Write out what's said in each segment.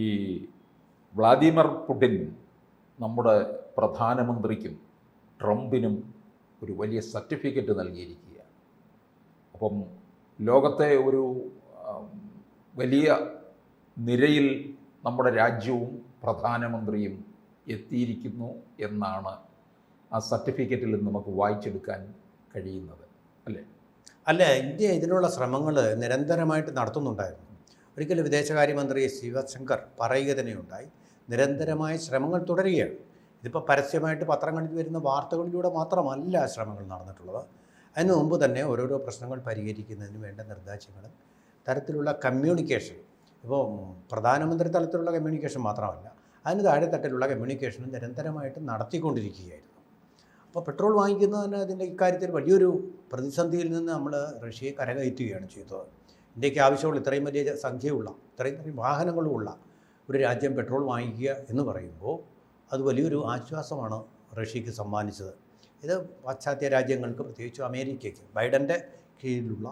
ഈ Vladimir Putin നമ്മുടെ പ്രധാനമന്ത്രിക്കും ട്രംപിനും ഒരു വലിയ സർട്ടിഫിക്കറ്റ് നൽകിയിരിക്കുകയാണ്. അപ്പം ലോകത്തെ ഒരു വലിയ നിരയിൽ നമ്മുടെ രാജ്യവും പ്രധാനമന്ത്രിയും എത്തിയിരിക്കുന്നു എന്നാണ് ആ സർട്ടിഫിക്കറ്റിൽ നിന്ന് നമുക്ക് വായിച്ചെടുക്കാൻ കഴിയുന്നത്, അല്ലേ? അല്ല, ഇന്ത്യ ഇതിനുള്ള ശ്രമങ്ങൾ നിരന്തരമായിട്ട് നടത്തുന്നുണ്ടായിരുന്നു. ഒരിക്കലും വിദേശകാര്യമന്ത്രി ശിവശങ്കർ പറയുക തന്നെയുണ്ടായി, നിരന്തരമായ ശ്രമങ്ങൾ തുടരുകയാണ്. ഇതിപ്പോൾ പരസ്യമായിട്ട് പത്രങ്ങളിൽ വരുന്ന വാർത്തകളിലൂടെ മാത്രമല്ല ശ്രമങ്ങൾ നടന്നിട്ടുള്ളത്. അതിനു മുമ്പ് തന്നെ ഓരോരോ പ്രശ്നങ്ങൾ പരിഹരിക്കുന്നതിന് വേണ്ട നിർദ്ദേശങ്ങളും തരത്തിലുള്ള കമ്മ്യൂണിക്കേഷൻ, ഇപ്പോൾ പ്രധാനമന്ത്രി തലത്തിലുള്ള കമ്മ്യൂണിക്കേഷൻ മാത്രമല്ല, അതിന് താഴെ തട്ടിലുള്ള കമ്മ്യൂണിക്കേഷനും നിരന്തരമായിട്ട് നടത്തിക്കൊണ്ടിരിക്കുകയായിരുന്നു. അപ്പോൾ പെട്രോൾ വാങ്ങിക്കുന്നതിന് അതിൻ്റെ ഇക്കാര്യത്തിൽ വലിയൊരു പ്രതിസന്ധിയിൽ നിന്ന് നമ്മൾ റഷ്യയെ കരകയറ്റുകയാണ് ചെയ്തത്. ഇന്ത്യക്ക് ആവശ്യമുള്ള ഇത്രയും വലിയ സംഖ്യയുള്ള ഇത്രയും വാഹനങ്ങളുമുള്ള ഒരു രാജ്യം പെട്രോൾ വാങ്ങിക്കുക എന്ന് പറയുമ്പോൾ അത് വലിയൊരു ആശ്വാസമാണ് റഷ്യക്ക് സമ്മാനിച്ചത്. ഇത് പാശ്ചാത്യ രാജ്യങ്ങൾക്ക്, പ്രത്യേകിച്ച് അമേരിക്കയ്ക്ക്, ബൈഡൻ്റെ കീഴിലുള്ള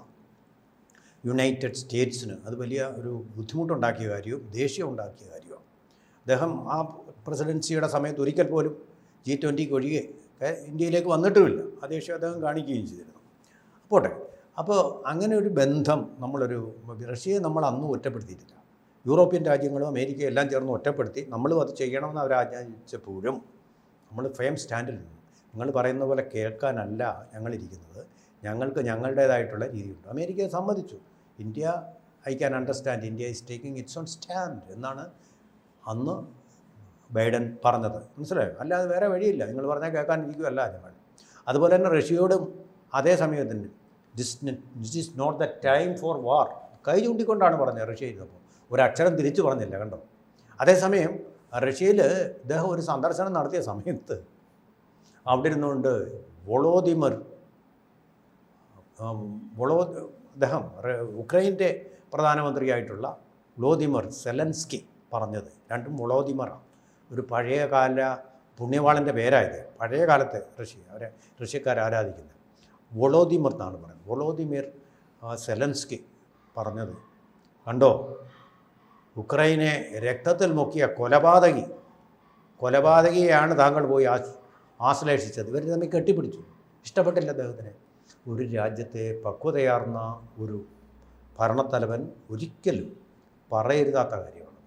യുണൈറ്റഡ് സ്റ്റേറ്റ്സിന് അത് വലിയ ഒരു ബുദ്ധിമുട്ടുണ്ടാക്കിയ കാര്യവും ദേഷ്യം ഉണ്ടാക്കിയ കാര്യവും. അദ്ദേഹം ആ പ്രസിഡൻസിയുടെ സമയത്ത് ഒരിക്കൽ പോലും G20 ഒഴികെ ഇന്ത്യയിലേക്ക് വന്നിട്ടുമില്ല. ആ ദേഷ്യം അദ്ദേഹം കാണിക്കുകയും ചെയ്തിരുന്നു. പോട്ടെ, അപ്പോൾ അങ്ങനെ ഒരു ബന്ധം റഷ്യയെ നമ്മൾ അന്നും ഒറ്റപ്പെടുത്തിയിട്ടില്ല. യൂറോപ്യൻ രാജ്യങ്ങളും അമേരിക്കയും എല്ലാം ചേർന്ന് ഒറ്റപ്പെടുത്തി നമ്മളും അത് ചെയ്യണമെന്ന് അവർ ആജ്ഞാപിച്ചപ്പോഴും നമ്മൾ ഫേം സ്റ്റാൻഡിൽ നിന്നു. നിങ്ങൾ പറയുന്ന പോലെ കേൾക്കാനല്ല ഞങ്ങളിരിക്കുന്നത്, ഞങ്ങൾക്ക് ഞങ്ങളുടേതായിട്ടുള്ള രീതിയുണ്ട്. അമേരിക്ക സമ്മതിച്ചു. I can understand, India is taking it's on stand എന്നാണ് അന്ന് ബൈഡൻ പറഞ്ഞത്. മനസ്സിലായോ? അല്ലാതെ വേറെ വഴിയില്ല, നിങ്ങൾ പറഞ്ഞാൽ കേൾക്കാനിരിക്കുകയല്ല ഞങ്ങൾ. അതുപോലെ തന്നെ റഷ്യയോടും അതേ സമയത്തിന് this is not the time for war കൈ ചൂണ്ടിക്കൊണ്ടാണ് പറഞ്ഞത്. റഷ്യ ഇരുന്നപ്പോൾ ഒരക്ഷരം തിരിച്ചു പറഞ്ഞില്ല, കണ്ടോ? അതേസമയം റഷ്യയിൽ ഇദ്ദേഹം ഒരു സന്ദർശനം നടത്തിയ സമയത്ത് അവിടെ ഇരുന്നുകൊണ്ട് അദ്ദേഹം ഉക്രൈൻ്റെ പ്രധാനമന്ത്രിയായിട്ടുള്ള വ്ളോദിമിർ സെലൻസ്കി പറഞ്ഞത്, രണ്ടും വ്ളോദിമിറാണ്. ഒരു പഴയകാല പുണ്യവാളൻ്റെ പേരായത്, പഴയ കാലത്തെ റഷ്യക്കാർ ആരാധിക്കുന്നത്. വൊളോദിമിർ എന്നാണ് പറയുന്നത്. വൊളോദിമിർ സെലൻസ്കി പറഞ്ഞത് കണ്ടോ, ഉക്രൈനെ രക്തത്തിൽ മുക്കിയ കൊലപാതകിയെയാണ് താങ്കൾ പോയി ആശ്ലേഷിച്ചത്. ഇവർ തമ്മിൽ കെട്ടിപ്പിടിച്ചു. ഇഷ്ടപ്പെട്ടില്ല അദ്ദേഹത്തിന്. ഒരു രാജ്യത്തെ പക്വതയാർന്ന ഒരു ഭരണത്തലവൻ ഒരിക്കലും പറയരുതാത്ത കാര്യമാണ്.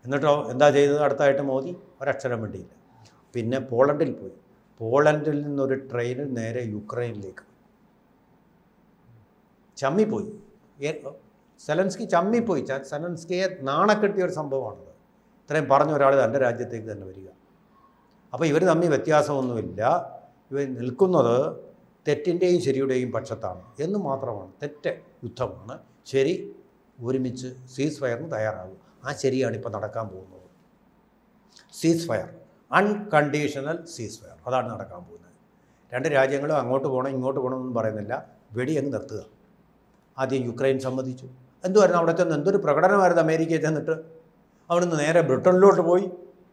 എന്നിട്ടോ എന്താ ചെയ്തത്? അടുത്തായിട്ട് മോദി ഒരക്ഷരം വേണ്ടിയില്ല. പിന്നെ പോളണ്ടിൽ പോയി. പോളണ്ടിൽ നിന്നൊരു ട്രെയിനിൽ നേരെ യുക്രൈനിലേക്ക് ചമ്മിപ്പോയി. സെലൻസ്കി ചമ്മിപ്പോയി. സെലൻസ്കിയെ നാണക്കെട്ടിയ ഒരു സംഭവമാണത്. ഇത്രയും പറഞ്ഞ ഒരാൾ തൻ്റെ രാജ്യത്തേക്ക് തന്നെ വരിക. അപ്പോൾ ഇവർ തമ്മിൽ വ്യത്യാസമൊന്നുമില്ല. ഇവർ നിൽക്കുന്നത് തെറ്റിൻ്റെയും ശരിയുടെയും പക്ഷത്താണ് എന്ന് മാത്രമാണ്. തെറ്റ് യുദ്ധമാണ്, ശരി ഒരുമിച്ച് സീസ് ഫയറിന് തയ്യാറാകും. ആ ശരിയാണ് ഇപ്പോൾ നടക്കാൻ പോകുന്നത്. സീസ് ഫയർ, അൺകണ്ടീഷണൽ സീസ് ഫയർ, അതാണ് നടക്കാൻ പോകുന്നത്. രണ്ട് രാജ്യങ്ങളും അങ്ങോട്ട് പോകണം ഇങ്ങോട്ട് പോകണമെന്നും പറയുന്നില്ല, വെടിയങ്ങ് നിർത്തുക. ആദ്യം യുക്രൈൻ സമ്മതിച്ചു. എന്തുവായിരുന്നു അവിടെ ചെന്ന് എന്തൊരു പ്രകടനമായിരുന്നു അമേരിക്കയിൽ ചെന്നിട്ട്. അവിടെ നിന്ന് നേരെ ബ്രിട്ടനിലോട്ട് പോയി.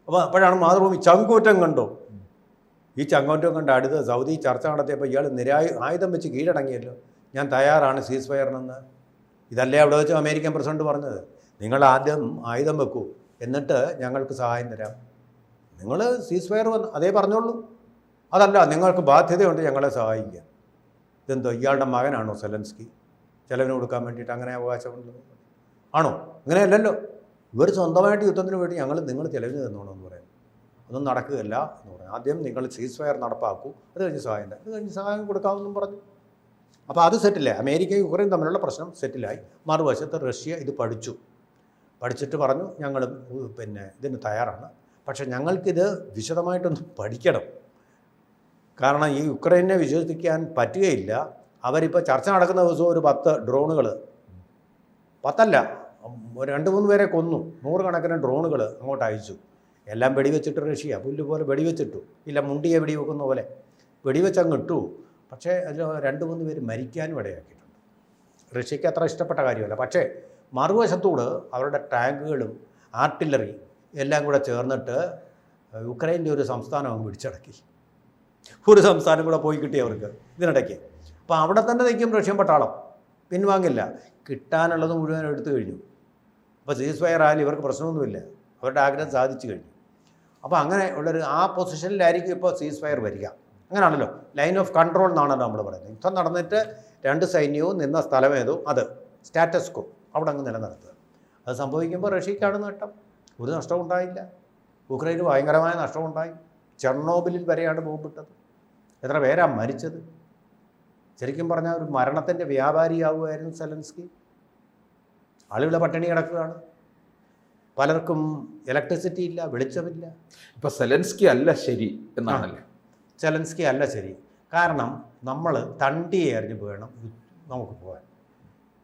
അപ്പോൾ അപ്പോഴാണ് മാതൃഭൂമി ചങ്കൂറ്റം കണ്ടോ. ഈ ചങ്കൂറ്റം കണ്ട് അടുത്ത് സൗദി ചർച്ച നടത്തിയപ്പോൾ ഇയാൾ ആയുധം വെച്ച് കീഴടങ്ങിയല്ലോ. ഞാൻ തയ്യാറാണ് സീസ് ഫയറിനെന്ന്. ഇതല്ലേ അവിടെ വെച്ച് അമേരിക്കൻ പ്രസിഡന്റ് പറഞ്ഞത്. നിങ്ങൾ ആദ്യം ആയുധം വെക്കൂ, എന്നിട്ട് ഞങ്ങൾക്ക് സഹായം തരാം. നിങ്ങൾ സീസ് ഫയർ അതേ പറഞ്ഞോളൂ. അതല്ല, നിങ്ങൾക്ക് ബാധ്യതയുണ്ട് ഞങ്ങളെ സഹായിക്കാൻ. ഇതെന്തോ ഇയാളുടെ മകനാണോ സെലൻസ്കി? ചെലവിന് കൊടുക്കാൻ വേണ്ടിയിട്ട് അങ്ങനെ അവകാശമുണ്ട് ആണോ? അങ്ങനെയല്ലല്ലോ. ഇവർ സ്വന്തമായിട്ട് യുദ്ധത്തിന് വേണ്ടി നിങ്ങൾ ചെലവിന് തന്നോണമെന്ന് പറയുന്നു. ഒന്നും നടക്കുകയല്ല എന്ന് പറഞ്ഞു. ആദ്യം നിങ്ങൾ സീസ് ഫയർ നടപ്പാക്കൂ, അത് കഴിഞ്ഞ് സഹായം തരാം, അത് കഴിഞ്ഞ് സഹായം കൊടുക്കാമെന്നും പറഞ്ഞു. അപ്പോൾ അത് സെറ്റിലായി. അമേരിക്കയും യുക്രൈൻ തമ്മിലുള്ള പ്രശ്നം സെറ്റിലായി. മറുവശത്ത് റഷ്യ ഇത് പഠിച്ചിട്ട് പറഞ്ഞു ഞങ്ങളും ഇതിന് തയ്യാറാണ്, പക്ഷേ ഞങ്ങൾക്കിത് വിശദമായിട്ടൊന്ന് പഠിക്കണം. കാരണം ഈ യുക്രൈനെ വിശ്വസിക്കാൻ പറ്റുകയില്ല. അവരിപ്പോൾ ചർച്ച നടക്കുന്ന ദിവസവും ഒരു 10 ഡ്രോണുകൾ, 10 2-3 പേരെ കൊന്നു, 100 കണക്കിന് ഡ്രോണുകൾ അങ്ങോട്ട് അയച്ചു. എല്ലാം വെടിവെച്ചിട്ട് റഷ്യ പുല്ല് പോലെ വെടിവെച്ചിട്ടു. ഇല്ല, മുണ്ടിയെ വെടിവെക്കുന്ന പോലെ വെടിവെച്ചങ്ങ് ഇട്ടു. പക്ഷേ അതിൽ 2-3 പേര് മരിക്കാനും ഇടയാക്കിയിട്ടുണ്ട്. റഷ്യക്ക് അത്ര ഇഷ്ടപ്പെട്ട കാര്യമല്ല. പക്ഷേ മറുവശത്തോട് അവരുടെ ടാങ്കുകളും ആർട്ടില്ലറി എല്ലാം കൂടെ ചേർന്നിട്ട് യുക്രൈൻ്റെ ഒരു സംസ്ഥാനം അങ്ങ് പിടിച്ചടക്കി. ഒരു സംസ്ഥാനം കൂടെ പോയി കിട്ടി അവർക്ക് ഇതിനിടയ്ക്ക്. അപ്പോൾ അവിടെ തന്നെ നിൽക്കും റഷ്യൻ പട്ടാളം, പിൻവാങ്ങില്ല. കിട്ടാനുള്ളത് മുഴുവൻ എടുത്തു കഴിഞ്ഞു. അപ്പോൾ സീസ് ഫയർ ആയാലും ഇവർക്ക് പ്രശ്നമൊന്നുമില്ല, അവരുടെ ആഗ്രഹം സാധിച്ചു കഴിഞ്ഞു. അപ്പോൾ അങ്ങനെ ഉള്ളൊരു ആ പൊസിഷനിലായിരിക്കും ഇപ്പോൾ സീസ് ഫയർ വരിക. അങ്ങനെയാണല്ലോ, ലൈൻ ഓഫ് കൺട്രോൾ എന്നാണല്ലോ നമ്മൾ പറയുന്നത്. യുദ്ധം നടന്നിട്ട് രണ്ട് സൈന്യവും നിന്ന സ്ഥലമേതോ അത് സ്റ്റാറ്റസ് കോ അവിടെ അങ്ങ് നിലനിർത്തുക. അത് സംഭവിക്കുമ്പോൾ റഷ്യക്കാണ് നേട്ടം. ഒരു നഷ്ടവും ഉണ്ടായില്ല. ഉക്രൈന് ഭയങ്കരമായ നഷ്ടമുണ്ടായി. ചെർണോബിലിൽ വരെയാണ് ബോംബിട്ടത്. എത്ര പേരാ മരിച്ചത്? ശരിക്കും പറഞ്ഞാൽ ഒരു മരണത്തിൻ്റെ വ്യാപാരിയാവുമായിരുന്നു സെലൻസ്കി. ആളുകളെ പട്ടിണി കിടക്കുകയാണ്. പലർക്കും ഇലക്ട്രിസിറ്റി ഇല്ല, വെളിച്ചമില്ല. ഇപ്പം സെലൻസ്കി അല്ല ശരി എന്നാണല്ലേ? സെലൻസ്കി അല്ല ശരി. കാരണം നമ്മൾ തണ്ടിയെ എറിഞ്ഞ് വേണം നമുക്ക് പോകാൻ.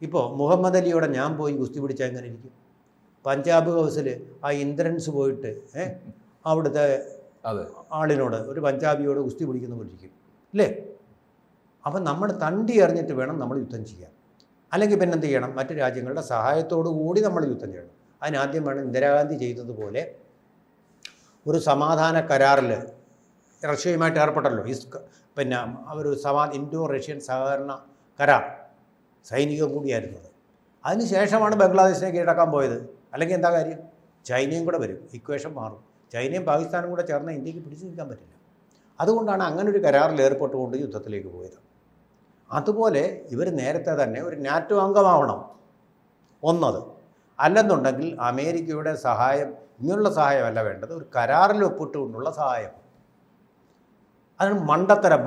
ഇപ്പോൾ മുഹമ്മദ് അലിയോടെ ഞാൻ പോയി ഗുസ്തി പിടിച്ചാൽ എങ്ങനെ ഇരിക്കും? പഞ്ചാബ് ഹൗസിൽ ആ ഇന്ദ്രൻസ് പോയിട്ട് അവിടുത്തെ ആളിനോട്, ഒരു പഞ്ചാബിയോട് ഗുസ്തി പിടിക്കുന്ന പോലെ ഇരിക്കും അല്ലേ? അപ്പം നമ്മൾ തണ്ടി എറിഞ്ഞിട്ട് വേണം നമ്മൾ യുദ്ധം ചെയ്യാൻ. അല്ലെങ്കിൽ പിന്നെ എന്ത് ചെയ്യണം? മറ്റു രാജ്യങ്ങളുടെ സഹായത്തോടു കൂടി നമ്മൾ യുദ്ധം ചെയ്യണം. അതിനാദ്യം വേണം ഇന്ദിരാഗാന്ധി ചെയ്തതുപോലെ ഒരു സമാധാന കരാറിൽ റഷ്യയുമായിട്ട് ഏർപ്പെട്ടല്ലോ. പിന്നെ ഒരു ഇൻഡോ റഷ്യൻ സഹകരണ കരാർ സൈനികം കൂടിയായിരുന്നത്. അതിനുശേഷമാണ് ബംഗ്ലാദേശിനെ കീഴടക്കാൻ പോയത്. അല്ലെങ്കിൽ എന്താ കാര്യം? ചൈനയും കൂടെ വരും, ഇക്വേഷൻ മാറും. ചൈനയും പാകിസ്ഥാനും കൂടെ ചേർന്ന് ഇന്ത്യക്ക് പിടിച്ചു നിൽക്കാൻ പറ്റില്ല. അതുകൊണ്ടാണ് അങ്ങനെ ഒരു കരാറിൽ ഏർപ്പെട്ടുകൊണ്ട് യുദ്ധത്തിലേക്ക് പോയത്. അതുപോലെ ഇവർ നേരത്തെ തന്നെ ഒരു നാറ്റോ അംഗമാവണം ഒന്നത്. അല്ലെന്നുണ്ടെങ്കിൽ അമേരിക്കയുടെ സഹായം, ഇങ്ങനെയുള്ള സഹായമല്ല വേണ്ടത്, ഒരു കരാറിൽ ഒപ്പിട്ടുകൊണ്ടുള്ള സഹായം. അതിന്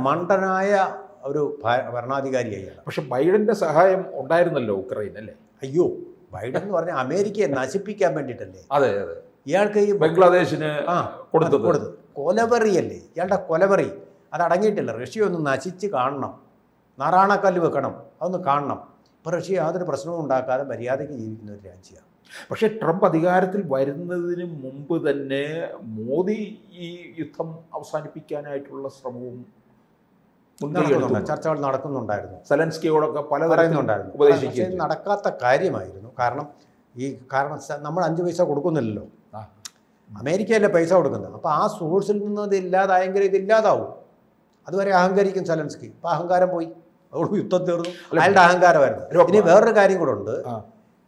മണ്ടനായ ഒരു ഭരണാധികാരിയായാണ്. പക്ഷെ ബൈഡൻ്റെ സഹായം ഉണ്ടായിരുന്നല്ലോ ഉക്രൈൻ അല്ലേ? അയ്യോ, ബൈഡൻ എന്ന് പറഞ്ഞാൽ അമേരിക്കയെ നശിപ്പിക്കാൻ വേണ്ടിയിട്ടല്ലേ? അതെ അതെ. ഇയാൾക്ക് ഈ ബംഗ്ലാദേശിന് കൊടുത്തത് കൊലവെറിയല്ലേ? ഇയാളുടെ കൊലവെറി അത് അടങ്ങിയിട്ടില്ല. റഷ്യ ഒന്ന് നശിച്ച് കാണണം, നാറാണക്കല്ല് വെക്കണം, അതൊന്ന് കാണണം. ഇപ്പോൾ റഷ്യ യാതൊരു പ്രശ്നവും ഉണ്ടാക്കാതെ മര്യാദയ്ക്ക് ജീവിക്കുന്ന ഒരു രാജ്യമാണ്. പക്ഷേ ട്രംപ് അധികാരത്തിൽ വരുന്നതിന് മുമ്പ് തന്നെ മോദി ഈ യുദ്ധം അവസാനിപ്പിക്കാനായിട്ടുള്ള ശ്രമവും ചർച്ചകൾ നടക്കുന്നുണ്ടായിരുന്നു. സെലൻസ്കിയോടൊക്കെ പല പറയുന്നുണ്ടായിരുന്നു. ഉപദേശിക്കുന്നത് നടക്കാത്ത കാര്യമായിരുന്നു. കാരണം നമ്മൾ 5 പൈസ കൊടുക്കുന്നില്ലല്ലോ, അമേരിക്കയല്ലേ പൈസ കൊടുക്കുന്നത്. അപ്പോൾ ആ സോഴ്സിൽ നിന്ന് ഇത് ഇല്ലാതായെങ്കിൽ ഇതില്ലാതാവും. അതുവരെ അഹങ്കരിക്കും സെലൻസ്കി. ഇപ്പോൾ അഹങ്കാരം പോയി, അതുകൊണ്ട് യുദ്ധം തീർന്നു. അയാളുടെ അഹങ്കാരമായിരുന്നു. ഇനി വേറൊരു കാര്യം കൂടെ ഉണ്ട്.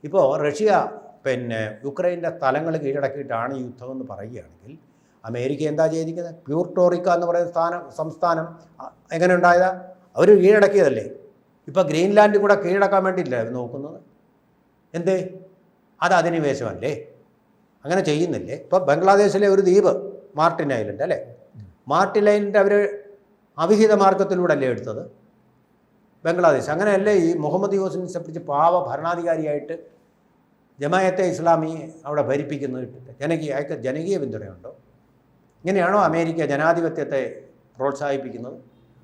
ഇപ്പോൾ റഷ്യ യുക്രൈൻ്റെ സ്ഥലങ്ങൾ കീഴടക്കിയിട്ടാണ് ഈ യുദ്ധം എന്ന് പറയുകയാണെങ്കിൽ അമേരിക്ക എന്താ ചെയ്തിരിക്കുന്നത്? പ്യൂർട്ടോറിക്ക എന്ന് പറയുന്ന സംസ്ഥാനം എങ്ങനെ ഉണ്ടായതാ? അവർ കീഴടക്കിയതല്ലേ. ഇപ്പോൾ ഗ്രീൻലാൻഡ് കൂടെ കീഴടക്കാൻ വേണ്ടിയില്ല നോക്കുന്നത്. എന്തേ? അത് അധിനിവേശമല്ലേ? അങ്ങനെ ചെയ്യുന്നില്ലേ? ഇപ്പോൾ ബംഗ്ലാദേശിലെ ഒരു ദ്വീപ് മാർട്ടിൻ ഐലൻഡ് അല്ലേ? മാർട്ടിൻ ഐലൻഡ് അവർ അവിഹിത മാർഗത്തിലൂടെ അല്ലേ എടുത്തത്? ബംഗ്ലാദേശ് അങ്ങനെയല്ലേ ഈ മുഹമ്മദ് യൂസുഫിനെ പിടിച്ച് പാവ ഭരണാധികാരിയായിട്ട് ജമായത്തെ ഇസ്ലാമി അവിടെ ഭരിപ്പിക്കുന്നത്? അയാൾക്ക് ജനകീയ പിന്തുണയുണ്ടോ? ഇങ്ങനെയാണോ അമേരിക്ക ജനാധിപത്യത്തെ പ്രോത്സാഹിപ്പിക്കുന്നത്?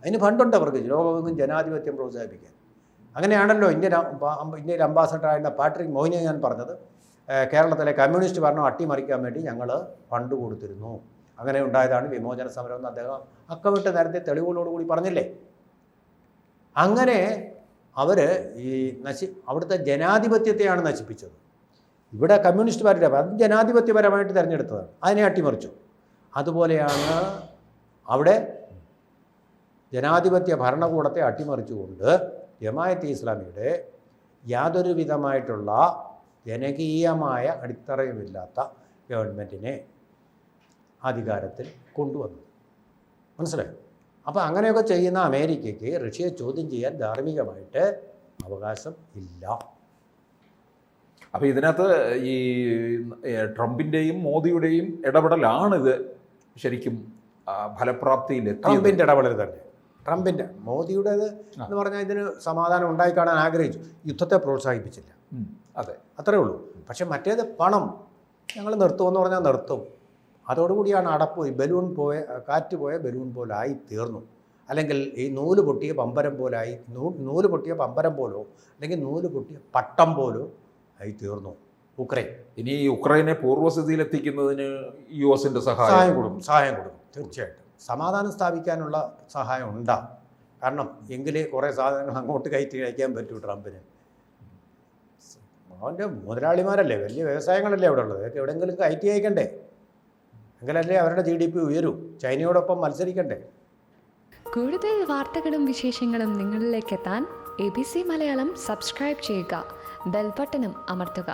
അതിന് ഫണ്ടുണ്ട് അവർക്ക്, ലോകമെങ്ങും ജനാധിപത്യം പ്രോത്സാഹിപ്പിക്കാൻ. അങ്ങനെയാണല്ലോ ഇന്ത്യൻ അംബാസഡറായിരുന്ന പാട്രിക് മോഹിനിയാൻ പറഞ്ഞത്, കേരളത്തിലെ കമ്മ്യൂണിസ്റ്റ് ഭരണം അട്ടിമറിക്കാൻ വേണ്ടി ഞങ്ങൾ ഫണ്ട് കൊടുത്തിരുന്നു, അങ്ങനെ ഉണ്ടായതാണ് വിമോചന സമരം എന്ന് അദ്ദേഹം അക്കമിട്ട് നേരത്തെ തെളിവുകളോടുകൂടി പറഞ്ഞില്ലേ? അങ്ങനെ അവർ ഈ അവിടുത്തെ ജനാധിപത്യത്തെയാണ് നശിപ്പിച്ചത്. ഇവിടെ കമ്മ്യൂണിസ്റ്റ് പാർട്ടി അത് ജനാധിപത്യപരമായിട്ട് തിരഞ്ഞെടുത്തതാണ്, അതിനെ അട്ടിമറിച്ചു. അതുപോലെയാണ് അവിടെ ജനാധിപത്യ ഭരണകൂടത്തെ അട്ടിമറിച്ചുകൊണ്ട് ജമായത്തെ ഇസ്ലാമിയുടെ യാതൊരു വിധമായിട്ടുള്ള ജനകീയമായ അടിത്തറയുമില്ലാത്ത ഗവൺമെൻറ്റിനെ അധികാരത്തിൽ കൊണ്ടുവന്നു. മനസ്സിലായോ? അപ്പോൾ അങ്ങനെയൊക്കെ ചെയ്യുന്ന അമേരിക്കയ്ക്ക് റഷ്യയെ ചോദ്യം ചെയ്യാൻ ധാർമ്മികമായിട്ട് അവകാശം ഇല്ല. അപ്പോൾ ഇതിനകത്ത് ഈ ട്രംപിൻ്റെയും മോദിയുടെയും ഇടപെടലാണിത് ശരിക്കും ഫലപ്രാപ്തിയിലെത്തി. ട്രംപിൻ്റെ ഇടപെടൽ തന്നെ. മോദിയുടേത് എന്ന് പറഞ്ഞാൽ ഇതിന് സമാധാനം ഉണ്ടായിക്കാണാൻ ആഗ്രഹിച്ചു, യുദ്ധത്തെ പ്രോത്സാഹിപ്പിച്ചില്ല. അതെ, അത്രേ ഉള്ളൂ. പക്ഷെ മറ്റേത് പണം ഞങ്ങൾ നിർത്തുമെന്ന് പറഞ്ഞാൽ നിർത്തും. അതോടുകൂടിയാണ് അടപ്പ് ബലൂൺ കാറ്റ് പോയ ബലൂൺ പോലായി തീർന്നു. അല്ലെങ്കിൽ ഈ നൂല് പൊട്ടിയ പമ്പരം പോലായി, നൂല് പൊട്ടിയ പമ്പരം പോലോ അല്ലെങ്കിൽ നൂല് പൊട്ടിയ പട്ടം പോലോ ആയി തീർന്നു ഉക്രൈൻ. ഇനി ഉക്രൈനെ പൂർവ്വസ്ഥിതിയിലെത്തിക്കുന്നതിന് US-ൻ്റെ സഹായം കൊടുക്കും. തീർച്ചയായിട്ടും സമാധാനം സ്ഥാപിക്കാനുള്ള സഹായം ഉണ്ടാകും. കാരണം എങ്കിലേ കുറേ സാധനങ്ങൾ അങ്ങോട്ട് കയറ്റി അയക്കാൻ പറ്റൂ ട്രംപിന്. അവൻ്റെ മുതലാളിമാരല്ലേ, വലിയ വ്യവസായങ്ങളല്ലേ അവിടെ ഉള്ളത്, അതൊക്കെ എവിടെയെങ്കിലും കയറ്റി അയക്കണ്ടേ? എങ്കിലല്ലേ അവരുടെ GDP ഉയരൂ, ചൈനയോടൊപ്പം മത്സരിക്കണ്ടേ? കൂടുതൽ വാർത്തകളും വിശേഷങ്ങളും നിങ്ങളിലേക്ക് എത്താൻ ABC മലയാളം സബ്സ്ക്രൈബ് ചെയ്യുക, ബെൽ ബട്ടണും അമർത്തുക.